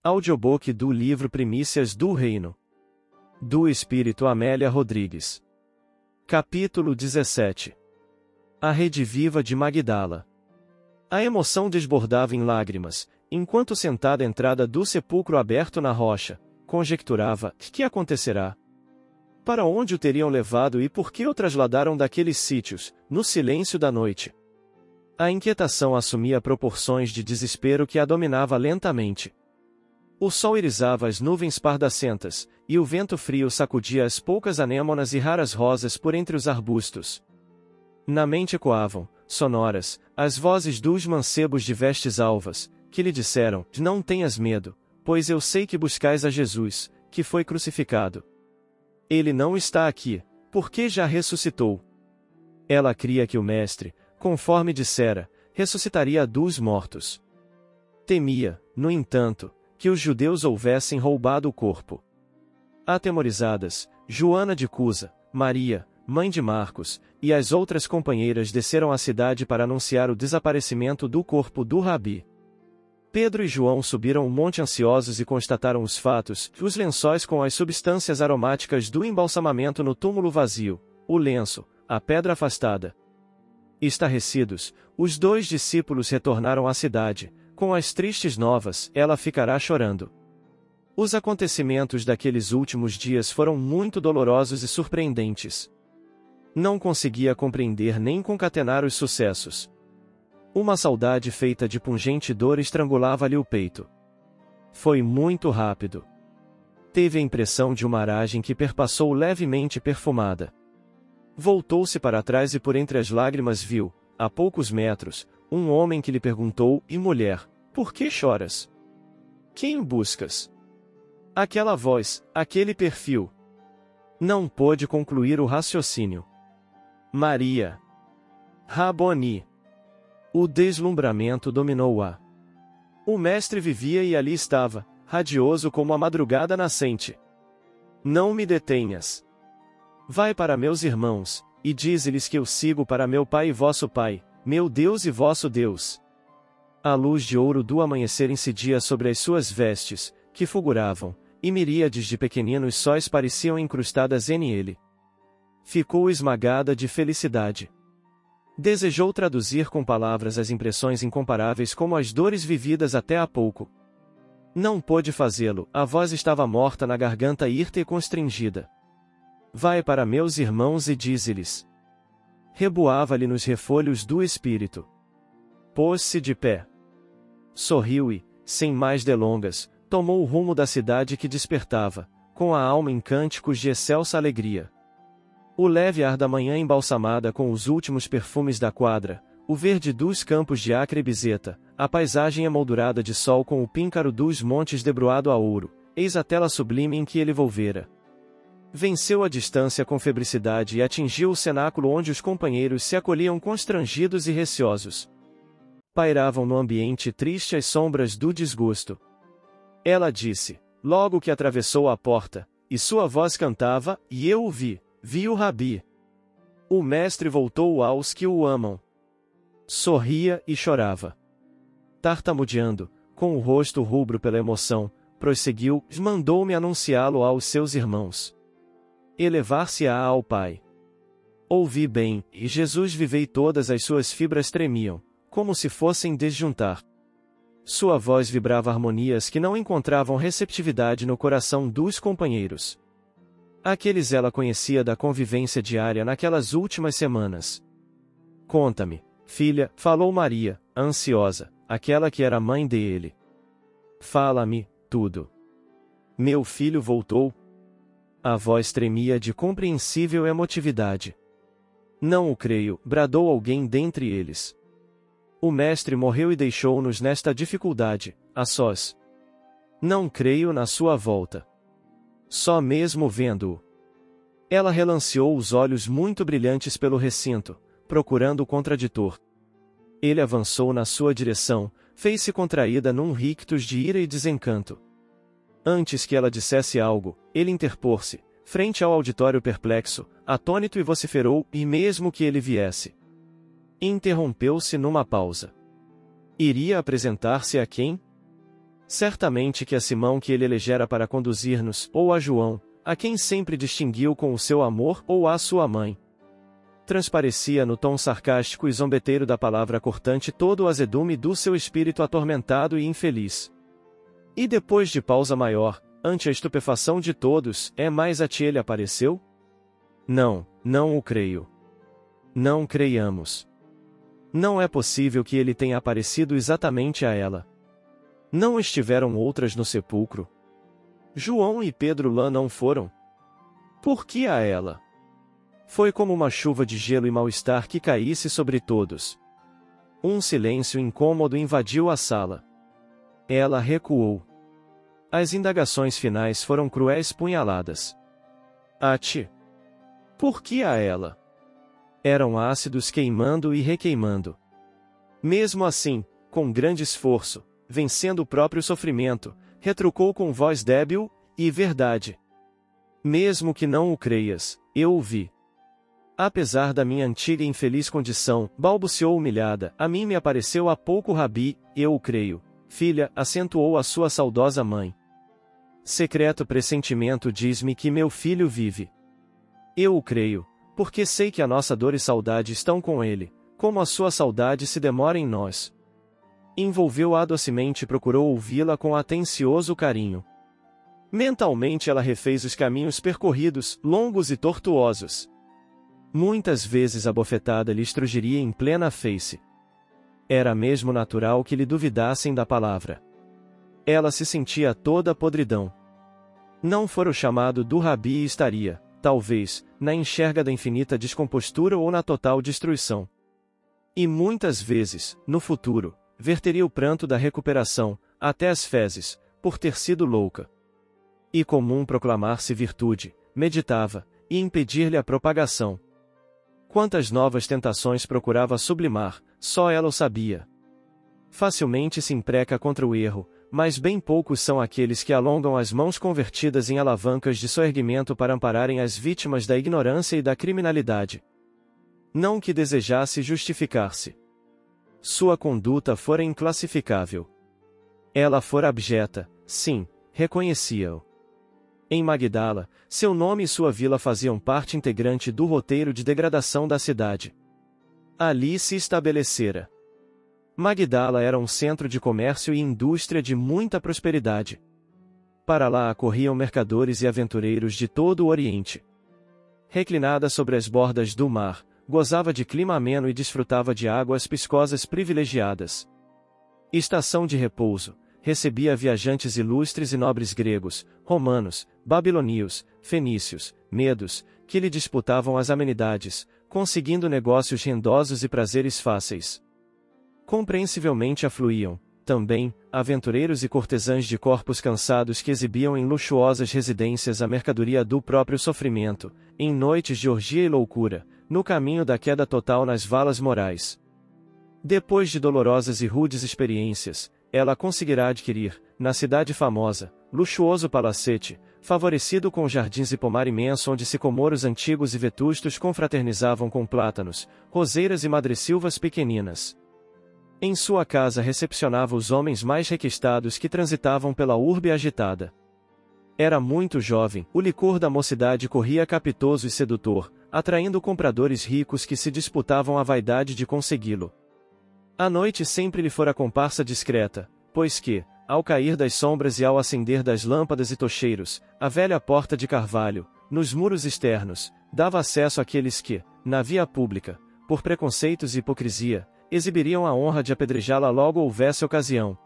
Audiobook do livro Primícias do Reino. Do Espírito Amélia Rodrigues. Capítulo 17. A Rede Viva de Magdala. A emoção desbordava em lágrimas, enquanto sentada à entrada do sepulcro aberto na rocha, conjecturava: que acontecerá? Para onde o teriam levado e por que o trasladaram daqueles sítios, no silêncio da noite? A inquietação assumia proporções de desespero que a dominava lentamente. O sol irisava as nuvens pardacentas, e o vento frio sacudia as poucas anêmonas e raras rosas por entre os arbustos. Na mente ecoavam, sonoras, as vozes dos mancebos de vestes alvas, que lhe disseram: não tenhas medo, pois eu sei que buscais a Jesus, que foi crucificado. Ele não está aqui, porque já ressuscitou. Ela cria que o Mestre, conforme dissera, ressuscitaria dos mortos. Temia, no entanto, que os judeus houvessem roubado o corpo. Atemorizadas, Joana de Cusa, Maria, mãe de Marcos, e as outras companheiras desceram à cidade para anunciar o desaparecimento do corpo do Rabi. Pedro e João subiram o monte ansiosos e constataram os fatos: os lençóis com as substâncias aromáticas do embalsamamento no túmulo vazio, o lenço, a pedra afastada. Estarrecidos, os dois discípulos retornaram à cidade. Com as tristes novas, ela ficará chorando. Os acontecimentos daqueles últimos dias foram muito dolorosos e surpreendentes. Não conseguia compreender nem concatenar os sucessos. Uma saudade feita de pungente dor estrangulava-lhe o peito. Foi muito rápido. Teve a impressão de uma aragem que perpassou levemente perfumada. Voltou-se para trás e por entre as lágrimas viu, a poucos metros, um homem que lhe perguntou: e mulher, por que choras? Quem buscas? Aquela voz, aquele perfil. Não pôde concluir o raciocínio. Maria. Raboni. O deslumbramento dominou-a. O mestre vivia e ali estava, radioso como a madrugada nascente. Não me detenhas. Vai para meus irmãos, e dize-lhes que eu sigo para meu Pai e vosso Pai, meu Deus e vosso Deus. A luz de ouro do amanhecer incidia sobre as suas vestes, que fulguravam, e miríades de pequeninos sóis pareciam incrustadas nele. Ficou esmagada de felicidade. Desejou traduzir com palavras as impressões incomparáveis como as dores vividas até há pouco. Não pôde fazê-lo, a voz estava morta na garganta hirta e constringida. Vai para meus irmãos e dize-lhes. Reboava-lhe nos refolhos do espírito. Pôs-se de pé. Sorriu e, sem mais delongas, tomou o rumo da cidade que despertava, com a alma em cânticos de excelsa alegria. O leve ar da manhã embalsamada com os últimos perfumes da quadra, o verde dos campos de acre e bizeta, a paisagem emoldurada de sol com o píncaro dos montes debruado a ouro, eis a tela sublime em que ele volvera. Venceu a distância com febricidade e atingiu o cenáculo onde os companheiros se acolhiam constrangidos e receosos. Pairavam no ambiente triste as sombras do desgosto. Ela disse, logo que atravessou a porta, e sua voz cantava: e eu o vi o Rabi. O mestre voltou aos que o amam. Sorria e chorava. Tartamudeando, com o rosto rubro pela emoção, prosseguiu: mandou-me anunciá-lo aos seus irmãos. Elevar-se-á ao Pai. Ouvi bem, e Jesus vivei todas as suas fibras tremiam, como se fossem desjuntar. Sua voz vibrava harmonias que não encontravam receptividade no coração dos companheiros. Aqueles ela conhecia da convivência diária naquelas últimas semanas. Conta-me, filha, falou Maria, ansiosa, aquela que era mãe dele. Fala-me, tudo. Meu filho voltou? A voz tremia de compreensível emotividade. Não o creio, bradou alguém dentre eles. O mestre morreu e deixou-nos nesta dificuldade, a sós. Não creio na sua volta. Só mesmo vendo-o. Ela relanceou os olhos muito brilhantes pelo recinto, procurando o contraditor. Ele avançou na sua direção, fez-se contraída num rictus de ira e desencanto. Antes que ela dissesse algo, ele interpôs-se, frente ao auditório perplexo, atônito e vociferou: e mesmo que ele viesse. Interrompeu-se numa pausa. Iria apresentar-se a quem? Certamente que a Simão que ele elegera para conduzir-nos, ou a João, a quem sempre distinguiu com o seu amor, ou a sua mãe. Transparecia no tom sarcástico e zombeteiro da palavra cortante todo o azedume do seu espírito atormentado e infeliz. E depois de pausa maior, ante a estupefação de todos, mais a ti ele apareceu? Não, não o creio. Não creiamos. Não é possível que ele tenha aparecido exatamente a ela. Não estiveram outras no sepulcro? João e Pedro lá não foram? Por que a ela? Foi como uma chuva de gelo e mal-estar que caísse sobre todos. Um silêncio incômodo invadiu a sala. Ela recuou. As indagações finais foram cruéis punhaladas. A ti? Por que a ela? Eram ácidos queimando e requeimando. Mesmo assim, com grande esforço, vencendo o próprio sofrimento, retrucou com voz débil e verdade. Mesmo que não o creias, eu o vi. Apesar da minha antiga e infeliz condição, balbuciou humilhada, a mim me apareceu há pouco Rabi, eu o creio. Filha, acentuou a sua saudosa mãe. Secreto pressentimento diz-me que meu filho vive. Eu o creio, porque sei que a nossa dor e saudade estão com ele, como a sua saudade se demora em nós. Envolveu-a docemente e procurou ouvi-la com atencioso carinho. Mentalmente ela refez os caminhos percorridos, longos e tortuosos. Muitas vezes a bofetada lhe estrugiria em plena face. Era mesmo natural que lhe duvidassem da palavra. Ela se sentia toda podridão. Não fora o chamado do Rabi e estaria, talvez, na enxerga da infinita descompostura ou na total destruição. E muitas vezes, no futuro, verteria o pranto da recuperação, até as fezes, por ter sido louca. E comum proclamar-se virtude, meditava, e impedir-lhe a propagação. Quantas novas tentações procurava sublimar, só ela o sabia. Facilmente se impreca contra o erro, mas bem poucos são aqueles que alongam as mãos convertidas em alavancas de soerguimento para ampararem as vítimas da ignorância e da criminalidade. Não que desejasse justificar-se. Sua conduta fora inclassificável. Ela fora abjeta, sim, reconhecia-o. Em Magdala, seu nome e sua vila faziam parte integrante do roteiro de degradação da cidade. Ali se estabelecera. Magdala era um centro de comércio e indústria de muita prosperidade. Para lá acorriam mercadores e aventureiros de todo o Oriente. Reclinada sobre as bordas do mar, gozava de clima ameno e desfrutava de águas piscosas privilegiadas. Estação de repouso, recebia viajantes ilustres e nobres gregos, romanos, babilônios, fenícios, medos, que lhe disputavam as amenidades, conseguindo negócios rendosos e prazeres fáceis. Compreensivelmente afluíam, também, aventureiros e cortesãs de corpos cansados que exibiam em luxuosas residências a mercadoria do próprio sofrimento, em noites de orgia e loucura, no caminho da queda total nas valas morais. Depois de dolorosas e rudes experiências, ela conseguirá adquirir, na cidade famosa, luxuoso palacete, favorecido com jardins e pomar imenso onde sicomoros antigos e vetustos confraternizavam com plátanos, roseiras e madressilvas pequeninas. Em sua casa recepcionava os homens mais requistados que transitavam pela urbe agitada. Era muito jovem, o licor da mocidade corria capitoso e sedutor, atraindo compradores ricos que se disputavam a vaidade de consegui-lo. A noite sempre lhe fora comparsa discreta, pois que, ao cair das sombras e ao acender das lâmpadas e tocheiros, a velha porta de carvalho, nos muros externos, dava acesso àqueles que, na via pública, por preconceitos e hipocrisia, exibiriam a honra de apedrejá-la logo houvesse ocasião.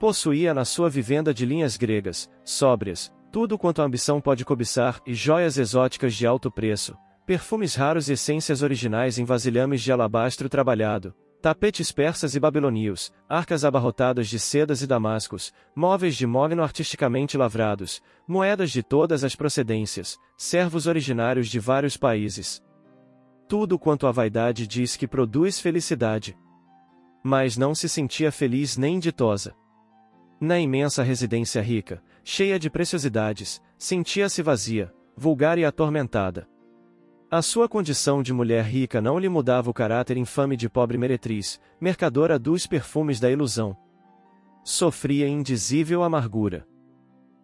Possuía na sua vivenda de linhas gregas, sóbrias, tudo quanto a ambição pode cobiçar e joias exóticas de alto preço, perfumes raros e essências originais em vasilhames de alabastro trabalhado, tapetes persas e babilônios, arcas abarrotadas de sedas e damascos, móveis de mogno artisticamente lavrados, moedas de todas as procedências, servos originários de vários países. Tudo quanto a vaidade diz que produz felicidade. Mas não se sentia feliz nem ditosa. Na imensa residência rica, cheia de preciosidades, sentia-se vazia, vulgar e atormentada. A sua condição de mulher rica não lhe mudava o caráter infame de pobre meretriz, mercadora dos perfumes da ilusão. Sofria indizível amargura.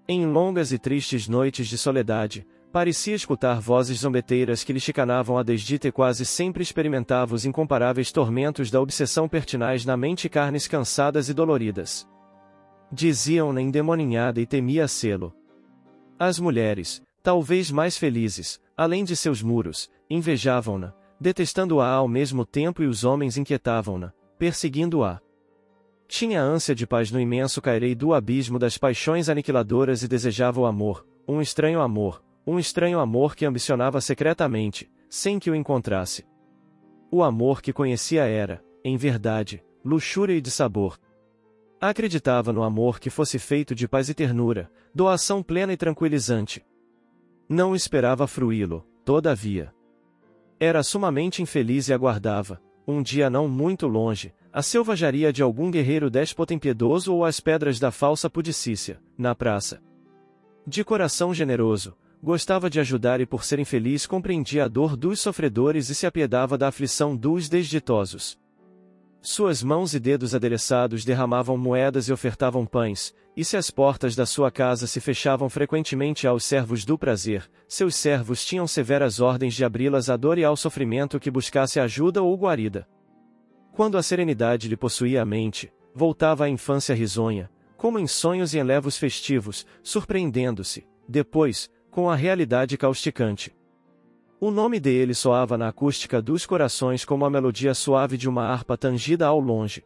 Em longas e tristes noites de soledade, parecia escutar vozes zombeteiras que lhe chicanavam a desdita e quase sempre experimentava os incomparáveis tormentos da obsessão pertinaz na mente e carnes cansadas e doloridas. Diziam-na endemoninhada e temia sê-lo. As mulheres, talvez mais felizes, além de seus muros, invejavam-na, detestando-a ao mesmo tempo, e os homens inquietavam-na, perseguindo-a. Tinha ânsia de paz no imenso cairei do abismo das paixões aniquiladoras e desejava o amor, um estranho amor que ambicionava secretamente, sem que o encontrasse. O amor que conhecia era, em verdade, luxúria e dissabor. Acreditava no amor que fosse feito de paz e ternura, doação plena e tranquilizante. Não esperava fruí-lo, todavia. Era sumamente infeliz e aguardava, um dia não muito longe, a selvageria de algum guerreiro déspota impiedoso ou as pedras da falsa pudicícia, na praça. De coração generoso, gostava de ajudar e por ser infeliz compreendia a dor dos sofredores e se apiedava da aflição dos desditosos. Suas mãos e dedos adereçados derramavam moedas e ofertavam pães, e se as portas da sua casa se fechavam frequentemente aos servos do prazer, seus servos tinham severas ordens de abri-las à dor e ao sofrimento que buscasse ajuda ou guarida. Quando a serenidade lhe possuía a mente, voltava à infância risonha, como em sonhos e enlevos festivos, surpreendendo-se, depois, com a realidade causticante. O nome dele soava na acústica dos corações como a melodia suave de uma harpa tangida ao longe.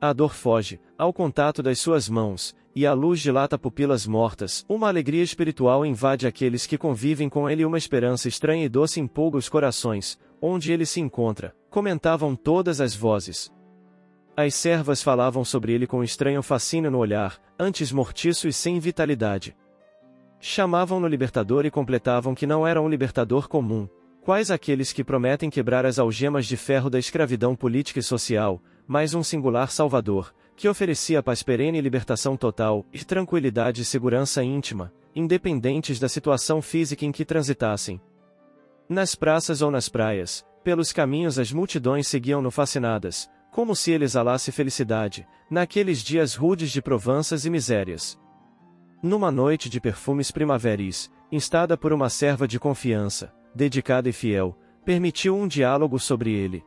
A dor foge, ao contato das suas mãos, e a luz dilata pupilas mortas, uma alegria espiritual invade aqueles que convivem com ele e uma esperança estranha e doce empolga os corações, onde ele se encontra, comentavam todas as vozes. As servas falavam sobre ele com estranho fascínio no olhar, antes mortiço e sem vitalidade. Chamavam-no libertador e completavam que não era um libertador comum, quais aqueles que prometem quebrar as algemas de ferro da escravidão política e social, mas um singular salvador, que oferecia paz perene e libertação total, e tranquilidade e segurança íntima, independentes da situação física em que transitassem. Nas praças ou nas praias, pelos caminhos as multidões seguiam-no fascinadas, como se ele exalasse felicidade, naqueles dias rudes de provanças e misérias. Numa noite de perfumes primaveris, instada por uma serva de confiança, dedicada e fiel, permitiu um diálogo sobre ele.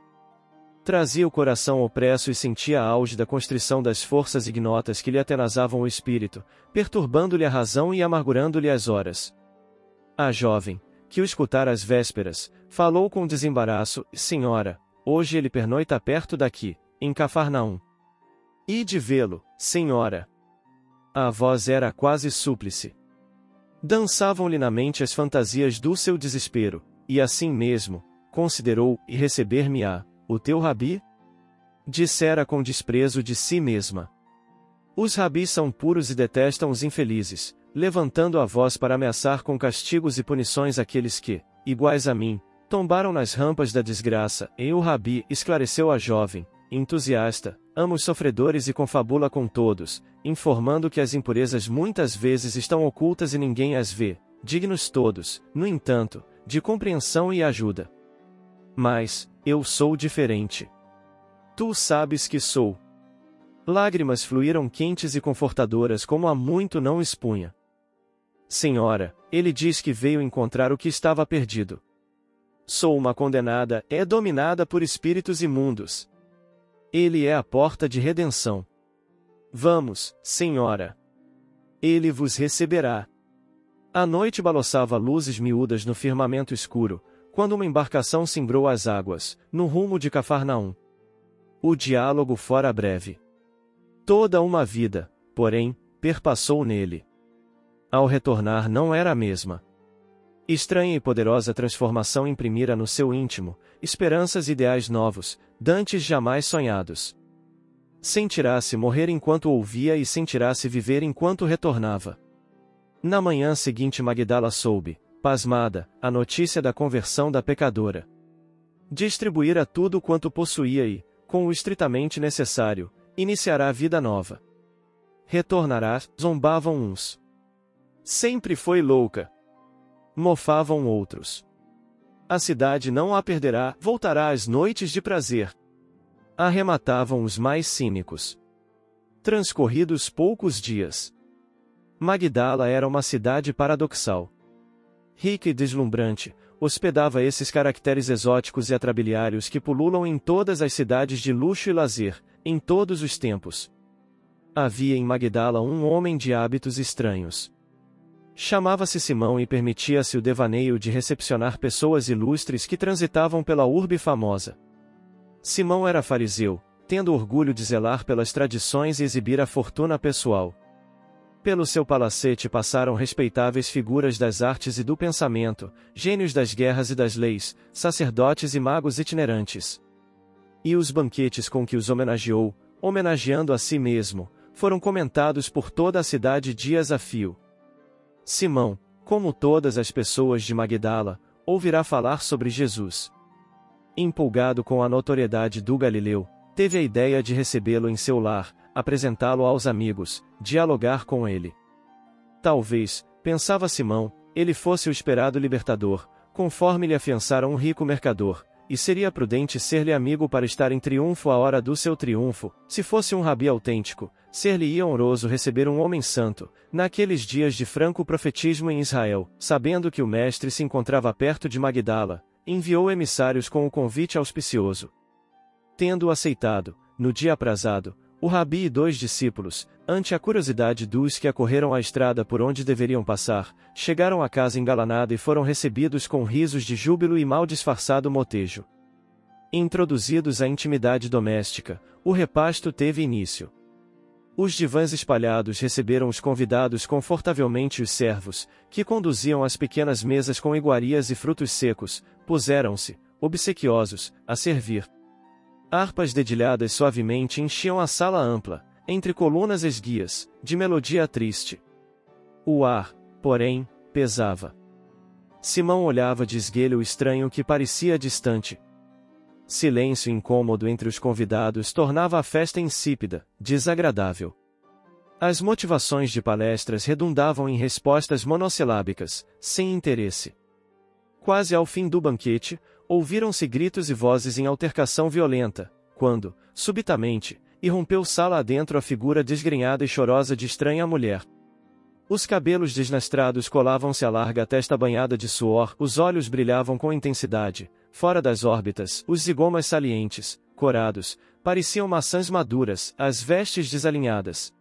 Trazia o coração opresso e sentia a álgida constrição das forças ignotas que lhe atenazavam o espírito, perturbando-lhe a razão e amargurando-lhe as horas. A jovem, que o escutara às vésperas, falou com desembaraço: Senhora, hoje ele pernoita perto daqui, em Cafarnaum. Ide vê-lo, senhora. A voz era quase súplice. Dançavam-lhe na mente as fantasias do seu desespero, e assim mesmo, considerou, e receber-me-á, o teu rabi? Dissera com desprezo de si mesma. Os rabis são puros e detestam os infelizes, levantando a voz para ameaçar com castigos e punições aqueles que, iguais a mim, tombaram nas rampas da desgraça, e o rabi esclareceu a jovem, entusiasta, ama os sofredores e confabula com todos, informando que as impurezas muitas vezes estão ocultas e ninguém as vê, dignos todos, no entanto, de compreensão e ajuda. Mas, eu sou diferente. Tu sabes que sou. Lágrimas fluíram quentes e confortadoras como há muito não expunha. Senhora, ele diz que veio encontrar o que estava perdido. Sou uma condenada, é dominada por espíritos imundos. Ele é a porta de redenção. Vamos, senhora. Ele vos receberá. A noite balançava luzes miúdas no firmamento escuro, quando uma embarcação singrou as águas, no rumo de Cafarnaum. O diálogo fora breve. Toda uma vida, porém, perpassou nele. Ao retornar não era a mesma. Estranha e poderosa transformação imprimira no seu íntimo, esperanças e ideais novos, dantes jamais sonhados. Sentirá-se morrer enquanto ouvia e sentirá-se viver enquanto retornava. Na manhã seguinte Magdala soube, pasmada, a notícia da conversão da pecadora. Distribuíra tudo quanto possuía e, com o estritamente necessário, iniciará a vida nova. Retornará, zombavam uns. Sempre foi louca. Mofavam outros. A cidade não a perderá, voltará às noites de prazer. Arrematavam os mais cínicos. Transcorridos poucos dias. Magdala era uma cidade paradoxal. Rica e deslumbrante, hospedava esses caracteres exóticos e atrabiliários que pululam em todas as cidades de luxo e lazer, em todos os tempos. Havia em Magdala um homem de hábitos estranhos. Chamava-se Simão e permitia-se o devaneio de recepcionar pessoas ilustres que transitavam pela urbe famosa. Simão era fariseu, tendo orgulho de zelar pelas tradições e exibir a fortuna pessoal. Pelo seu palacete passaram respeitáveis figuras das artes e do pensamento, gênios das guerras e das leis, sacerdotes e magos itinerantes. E os banquetes com que os homenageou, homenageando a si mesmo, foram comentados por toda a cidade dias a fio. Simão, como todas as pessoas de Magdala, ouvirá falar sobre Jesus. Empolgado com a notoriedade do Galileu, teve a ideia de recebê-lo em seu lar, apresentá-lo aos amigos, dialogar com ele. Talvez, pensava Simão, ele fosse o esperado libertador, conforme lhe afiançara um rico mercador, e seria prudente ser-lhe amigo para estar em triunfo à hora do seu triunfo, se fosse um rabi autêntico, ser-lhe-ia honroso receber um homem santo, naqueles dias de franco profetismo em Israel, sabendo que o mestre se encontrava perto de Magdala, enviou emissários com o convite auspicioso. Tendo-o aceitado, no dia aprazado, o rabi e 2 discípulos, ante a curiosidade dos que acorreram à estrada por onde deveriam passar, chegaram à casa engalanada e foram recebidos com risos de júbilo e mal disfarçado motejo. Introduzidos à intimidade doméstica, o repasto teve início. Os divãs espalhados receberam os convidados confortavelmente e os servos, que conduziam as pequenas mesas com iguarias e frutos secos, puseram-se, obsequiosos, a servir. Harpas dedilhadas suavemente enchiam a sala ampla, entre colunas esguias, de melodia triste. O ar, porém, pesava. Simão olhava de esguelho o estranho que parecia distante. Silêncio incômodo entre os convidados tornava a festa insípida, desagradável. As motivações de palestras redundavam em respostas monossilábicas, sem interesse. Quase ao fim do banquete, ouviram-se gritos e vozes em altercação violenta, quando, subitamente, irrompeu sala adentro a figura desgrenhada e chorosa de estranha mulher. Os cabelos desnastrados colavam-se à larga testa banhada de suor, os olhos brilhavam com intensidade, fora das órbitas, os zigomas salientes, corados, pareciam maçãs maduras, as vestes desalinhadas.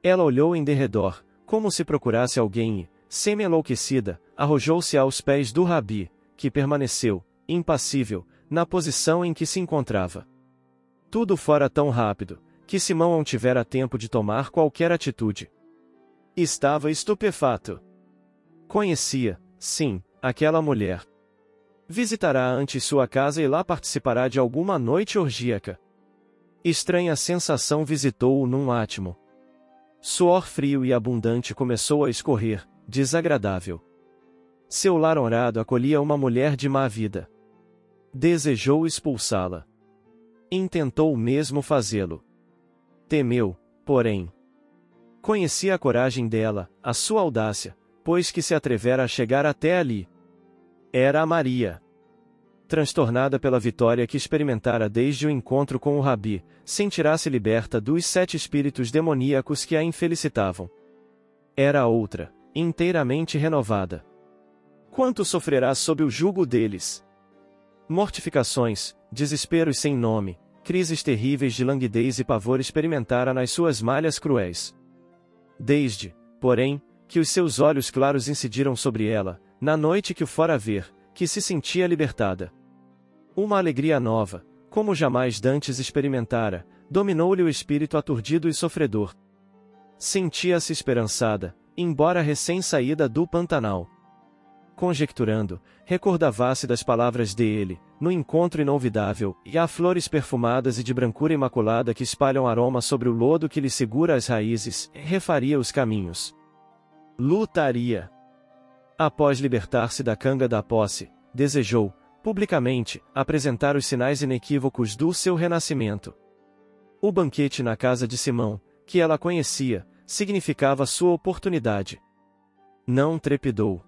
Ela olhou em derredor, como se procurasse alguém e, semi-enlouquecida, arrojou-se aos pés do rabi, que permaneceu, impassível, na posição em que se encontrava. Tudo fora tão rápido, que Simão não tivera tempo de tomar qualquer atitude. Estava estupefato. Conhecia, sim, aquela mulher. Visitará antes sua casa e lá participará de alguma noite orgíaca. Estranha sensação visitou-o num átimo. Suor frio e abundante começou a escorrer, desagradável. Seu lar honrado acolhia uma mulher de má vida. Desejou expulsá-la. Intentou mesmo fazê-lo. Temeu, porém. Conhecia a coragem dela, a sua audácia, pois que se atrevera a chegar até ali. Era a Maria. Transtornada pela vitória que experimentara desde o encontro com o rabi, sentirá-se liberta dos 7 espíritos demoníacos que a infelicitavam. Era a outra, inteiramente renovada. Quanto sofrerá sob o jugo deles? Mortificações, desesperos sem nome, crises terríveis de languidez e pavor experimentara nas suas malhas cruéis. Desde, porém, que os seus olhos claros incidiram sobre ela, na noite que o fora ver, que se sentia libertada. Uma alegria nova, como jamais dantes experimentara, dominou-lhe o espírito aturdido e sofredor. Sentia-se esperançada, embora recém-saída do Pantanal. Conjecturando, recordava-se das palavras dele, no encontro inolvidável, e há flores perfumadas e de brancura imaculada que espalham aroma sobre o lodo que lhe segura as raízes, refaria os caminhos. Lutaria. Após libertar-se da canga da posse, desejou, publicamente, apresentar os sinais inequívocos do seu renascimento. O banquete na casa de Simão, que ela conhecia, significava sua oportunidade. Não trepidou.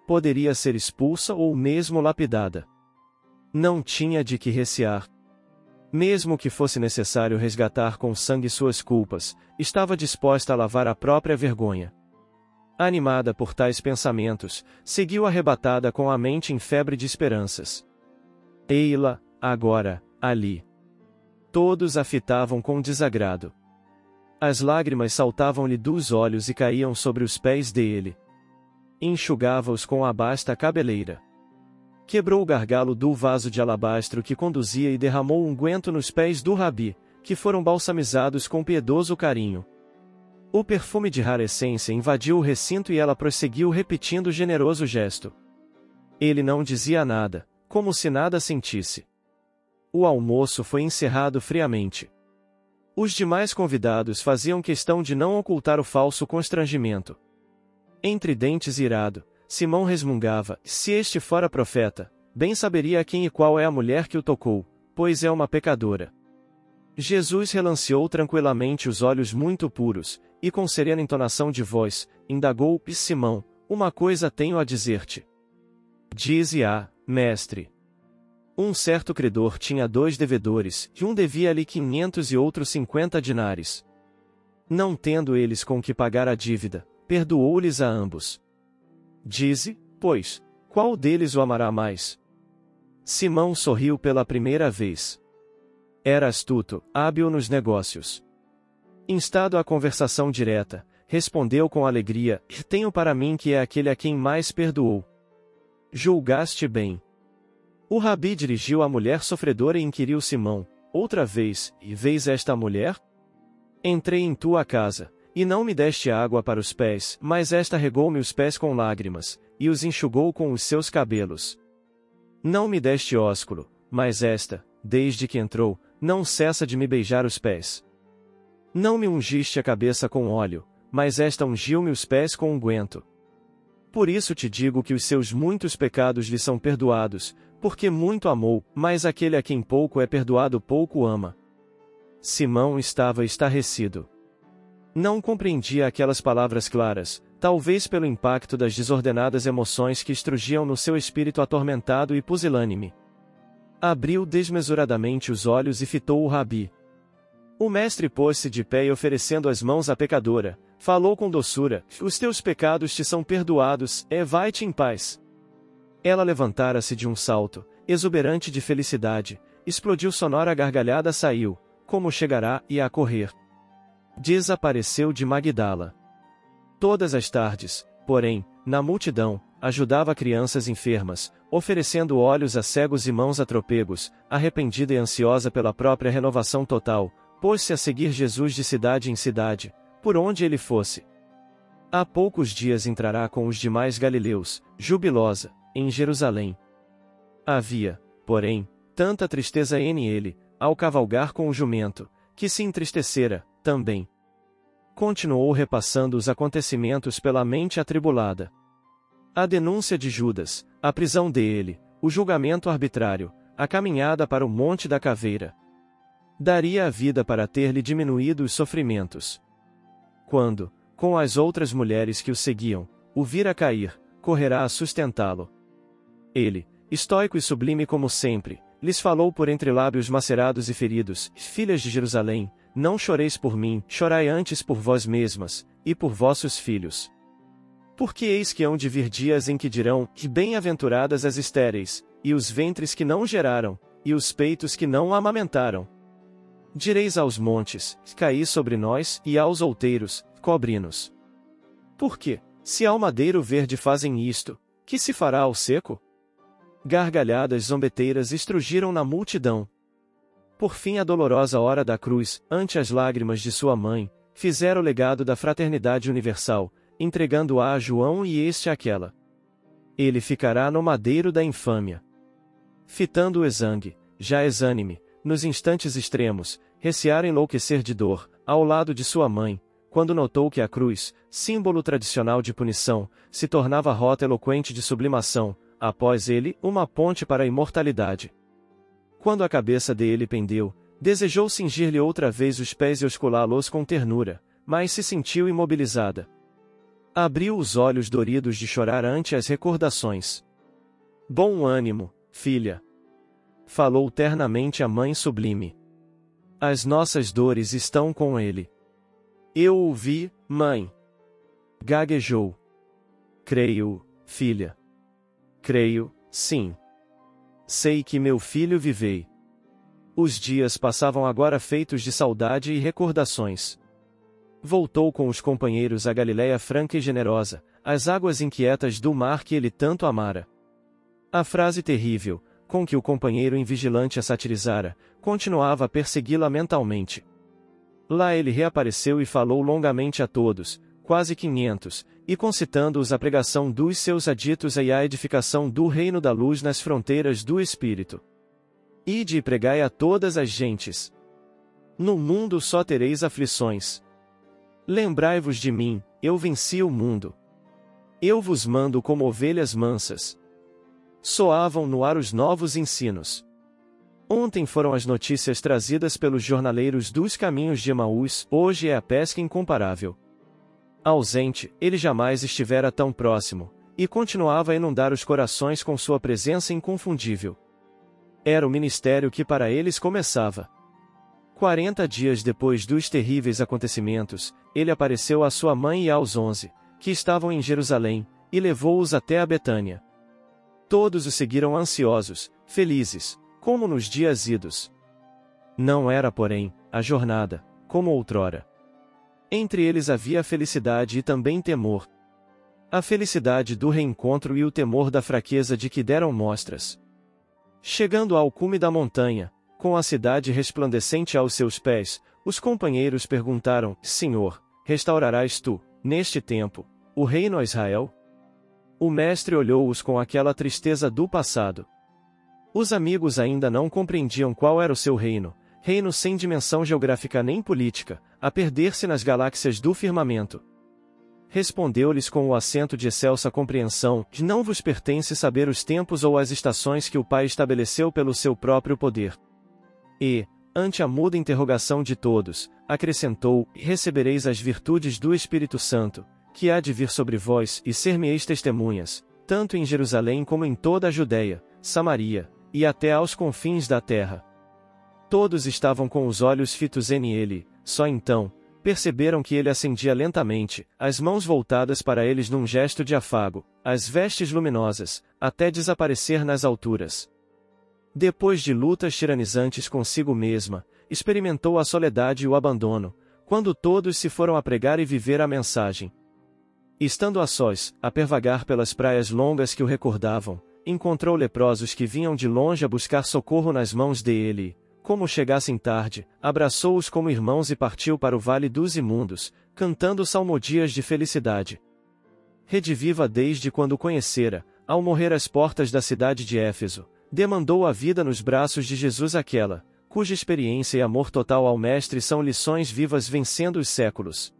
Poderia ser expulsa ou mesmo lapidada. Não tinha de que recear. Mesmo que fosse necessário resgatar com sangue suas culpas, estava disposta a lavar a própria vergonha. Animada por tais pensamentos, seguiu arrebatada com a mente em febre de esperanças. Ei-la, agora, ali. Todos a fitavam com desagrado. As lágrimas saltavam-lhe dos olhos e caíam sobre os pés dele. Enxugava-os com a basta cabeleira. Quebrou o gargalo do vaso de alabastro que conduzia e derramou unguento nos pés do Rabi, que foram balsamizados com piedoso carinho. O perfume de rara essência invadiu o recinto e ela prosseguiu repetindo o generoso gesto. Ele não dizia nada, como se nada sentisse. O almoço foi encerrado friamente. Os demais convidados faziam questão de não ocultar o falso constrangimento. Entre dentes irado, Simão resmungava: se este fora profeta, bem saberia quem e qual é a mulher que o tocou, pois é uma pecadora. Jesus relanceou tranquilamente os olhos muito puros, e com serena entonação de voz, indagou: Simão, uma coisa tenho a dizer-te. Dize-a, mestre. Um certo credor tinha 2 devedores, e um devia-lhe 500 e outro 50 dinares. Não tendo eles com que pagar a dívida, perdoou-lhes a ambos. Dize, pois, qual deles o amará mais? Simão sorriu pela primeira vez. Era astuto, hábil nos negócios. Instado à conversação direta, respondeu com alegria: tenho para mim que é aquele a quem mais perdoou. Julgaste bem. O Rabi dirigiu à mulher sofredora e inquiriu Simão: outra vez, e vês esta mulher? Entrei em tua casa, e não me deste água para os pés, mas esta regou-me os pés com lágrimas, e os enxugou com os seus cabelos. Não me deste ósculo, mas esta, desde que entrou, não cessa de me beijar os pés. Não me ungiste a cabeça com óleo, mas esta ungiu-me os pés com unguento. Por isso te digo que os seus muitos pecados lhe são perdoados, porque muito amou, mas aquele a quem pouco é perdoado pouco ama. Simão estava estarrecido. Não compreendia aquelas palavras claras, talvez pelo impacto das desordenadas emoções que estrugiam no seu espírito atormentado e pusilânime. Abriu desmesuradamente os olhos e fitou o Rabi. O mestre pôs-se de pé e, oferecendo as mãos à pecadora, falou com doçura: os teus pecados te são perdoados, vai-te em paz. Ela levantara-se de um salto, exuberante de felicidade, explodiu sonora gargalhada, saiu, como chegará, e a correr. Desapareceu de Magdala. Todas as tardes, porém, na multidão, ajudava crianças enfermas, oferecendo olhos a cegos e mãos a tropegos, arrependida e ansiosa pela própria renovação total, pôs-se a seguir Jesus de cidade em cidade, por onde ele fosse. Há poucos dias entrará com os demais galileus, jubilosa, em Jerusalém. Havia, porém, tanta tristeza nele, ao cavalgar com o jumento, que se entristecera, também. Continuou repassando os acontecimentos pela mente atribulada. A denúncia de Judas, a prisão dele, o julgamento arbitrário, a caminhada para o Monte da Caveira. Daria a vida para ter-lhe diminuído os sofrimentos. Quando, com as outras mulheres que o seguiam, o vira cair, correrá a sustentá-lo. Ele, estoico e sublime como sempre, lhes falou por entre lábios macerados e feridos: filhas de Jerusalém, não choreis por mim, chorai antes por vós mesmas, e por vossos filhos. Porque eis que hão de vir dias em que dirão: que bem-aventuradas as estéreis, e os ventres que não geraram, e os peitos que não amamentaram. Direis aos montes: caí sobre nós, e aos outeiros: cobre-nos. Porque, se ao madeiro verde fazem isto, que se fará ao seco? Gargalhadas zombeteiras estrugiram na multidão. Por fim, a dolorosa hora da cruz, ante as lágrimas de sua mãe, fizera o legado da fraternidade universal, entregando-a a João e este àquela. Ele ficará no madeiro da infâmia. Fitando o exangue, já exânime, nos instantes extremos, receara enlouquecer de dor, ao lado de sua mãe, quando notou que a cruz, símbolo tradicional de punição, se tornava rota eloquente de sublimação, após ele, uma ponte para a imortalidade. Quando a cabeça dele pendeu, desejou cingir-lhe outra vez os pés e osculá-los com ternura, mas se sentiu imobilizada. Abriu os olhos doridos de chorar ante as recordações. Bom ânimo, filha. Falou ternamente a mãe sublime. As nossas dores estão com ele. Eu o vi, mãe. Gaguejou. Creio, filha. Creio, sim. Sei que meu filho vivei. Os dias passavam agora feitos de saudade e recordações. Voltou com os companheiros à Galiléia franca e generosa, às águas inquietas do mar que ele tanto amara. A frase terrível, com que o companheiro invigilante a satirizara, continuava a persegui-la mentalmente. Lá ele reapareceu e falou longamente a todos, quase 500, e concitando-os à pregação dos seus aditos e à edificação do reino da luz nas fronteiras do Espírito. Ide e pregai a todas as gentes. No mundo só tereis aflições. Lembrai-vos de mim, eu venci o mundo. Eu vos mando como ovelhas mansas. Soavam no ar os novos ensinos. Ontem foram as notícias trazidas pelos jornaleiros dos caminhos de Emaús, hoje é a pesca incomparável. Ausente, ele jamais estivera tão próximo, e continuava a inundar os corações com sua presença inconfundível. Era o ministério que para eles começava. 40 dias depois dos terríveis acontecimentos, ele apareceu à sua mãe e aos 11, que estavam em Jerusalém, e levou-os até a Betânia. Todos o seguiram ansiosos, felizes, como nos dias idos. Não era, porém, a jornada, como outrora. Entre eles havia felicidade e também temor. A felicidade do reencontro e o temor da fraqueza de que deram mostras. Chegando ao cume da montanha, com a cidade resplandecente aos seus pés, os companheiros perguntaram: Senhor, restaurarás tu, neste tempo, o reino a Israel? O mestre olhou-os com aquela tristeza do passado. Os amigos ainda não compreendiam qual era o seu reino, reino sem dimensão geográfica nem política, a perder-se nas galáxias do firmamento. Respondeu-lhes com o acento de excelsa compreensão: não vos pertence saber os tempos ou as estações que o Pai estabeleceu pelo seu próprio poder. E, ante a muda interrogação de todos, acrescentou: recebereis as virtudes do Espírito Santo, que há de vir sobre vós, e ser-me-eis testemunhas, tanto em Jerusalém como em toda a Judéia, Samaria, e até aos confins da terra. Todos estavam com os olhos fitos nele, só então, perceberam que ele ascendia lentamente, as mãos voltadas para eles num gesto de afago, as vestes luminosas, até desaparecer nas alturas. Depois de lutas tiranizantes consigo mesma, experimentou a soledade e o abandono, quando todos se foram a pregar e viver a mensagem. Estando a sós, a pervagar pelas praias longas que o recordavam, encontrou leprosos que vinham de longe a buscar socorro nas mãos dele. Como chegassem tarde, abraçou-os como irmãos e partiu para o Vale dos Imundos, cantando salmodias de felicidade. Rediviva desde quando o conhecera, ao morrer às portas da cidade de Éfeso, demandou a vida nos braços de Jesus aquela, cuja experiência e amor total ao Mestre são lições vivas vencendo os séculos.